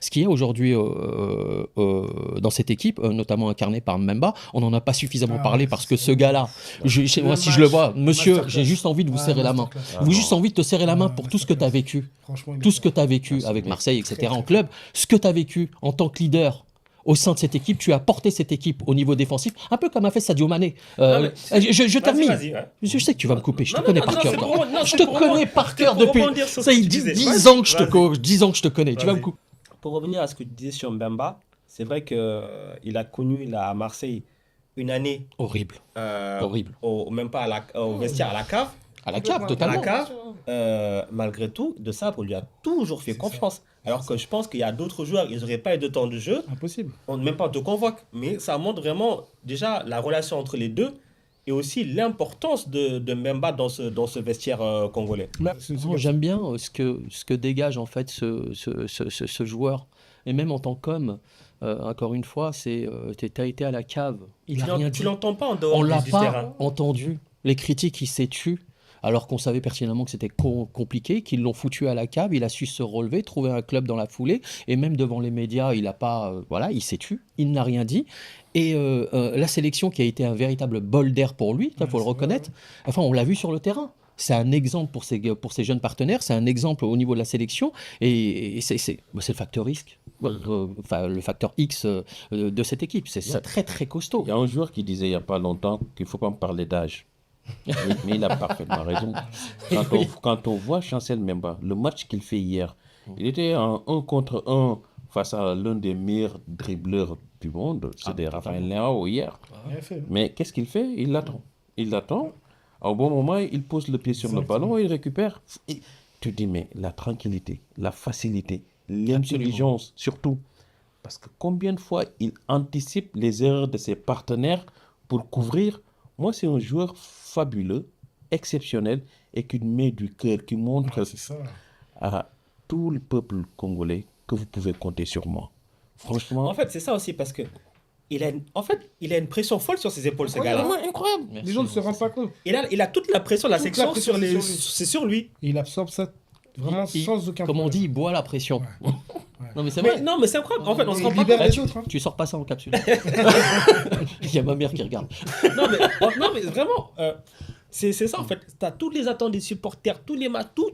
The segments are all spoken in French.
Ce qu'il y a aujourd'hui dans cette équipe, notamment incarnée par Mbemba, on n'en a pas suffisamment parlé parce que ce gars-là, moi si je le vois, monsieur, j'ai juste envie de vous serrer la main. J'ai juste envie de te serrer la main pour tout ce que tu as vécu. Tout ce que tu as vécu avec Marseille, etc. en club, ce que tu as vécu en tant que leader au sein de cette équipe, tu as porté cette équipe au niveau défensif, un peu comme a fait Sadio Mané. Je termine. Ouais. Je sais que tu vas me couper, je te connais par cœur. Je te connais par cœur depuis. Ça y est, 10 ans que je te connais. 10 ans que je te connais. Tu vas me couper. Pour revenir à ce que tu disais sur Mbemba, c'est vrai qu'il a connu à Marseille une année horrible. Même pas au vestiaire, à la cave. À la cave, totalement. À la cave, malgré tout, De Sabre lui a toujours fait confiance. Alors que je pense qu'il y a d'autres joueurs, ils n'auraient pas eu de temps de jeu. Impossible. On ne même pas te convoque. Mais ça montre vraiment déjà la relation entre les deux et aussi l'importance de Mbemba dans ce vestiaire congolais. J'aime bien ce que dégage en fait ce joueur. Et même en tant qu'homme, encore une fois, tu as été à la cave. Il a rien dit. Tu l'entends pas en dehors du terrain. On l'a pas entendu. Les critiques, il s'est tu. Alors qu'on savait pertinemment que c'était compliqué, qu'ils l'ont foutu à la cave, il a su se relever, trouver un club dans la foulée, et même devant les médias, il a pas, il s'est tu, il n'a rien dit. Et la sélection qui a été un véritable bol d'air pour lui, il faut le reconnaître, enfin on l'a vu sur le terrain. C'est un exemple pour ses jeunes partenaires, c'est un exemple au niveau de la sélection, et c'est le facteur risque, le facteur X de cette équipe. C'est très très costaud. Il y a un joueur qui disait il n'y a pas longtemps qu'il ne faut pas me parler d'âge. Mais il a parfaitement raison. Quand on voit Chancel Mbemba, le match qu'il fait hier, il était en 1 contre 1 face à l'un des meilleurs dribbleurs du monde, c'était Raphaël Leao hier. Mais qu'est-ce qu'il fait? Il l'attend. Il l'attend. Au bon moment, il pose le pied sur le ballon et il récupère. Et tu te dis, mais la tranquillité, la facilité, l'intelligence surtout. Parce que combien de fois il anticipe les erreurs de ses partenaires pour couvrir. Moi, c'est un joueur fabuleux, exceptionnel et qui met du cœur, qui montre à tout le peuple congolais que vous pouvez compter sur moi. Franchement. En fait, c'est ça aussi parce que il a une pression folle sur ses épaules, ce gars-là. Incroyable. Les gens ne se rendent pas compte. Il a toute la pression de la section c'est sur lui. Et il absorbe ça vraiment sans aucun problème. Comme on dit, il boit la pression. Ouais. Non, mais c'est vrai. Non, mais c'est incroyable. En fait, on se rend pas compte. Tu sors pas ça en capsule. Il y a ma mère qui regarde. non, mais vraiment, c'est ça en fait. Tu as toutes les attentes des supporters, tous les matchs, tout.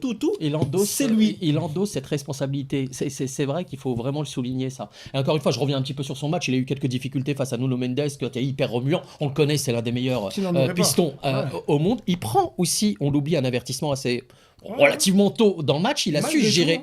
C'est lui. Il endosse cette responsabilité. C'est vrai qu'il faut vraiment le souligner, ça. Et encore une fois, je reviens un petit peu sur son match. Il a eu quelques difficultés face à Nuno Mendes, qui était hyper remuant. On le connaît, c'est l'un des meilleurs pistons au monde. Il prend aussi, on l'oublie, un avertissement assez relativement tôt dans le match. Il a su gérer.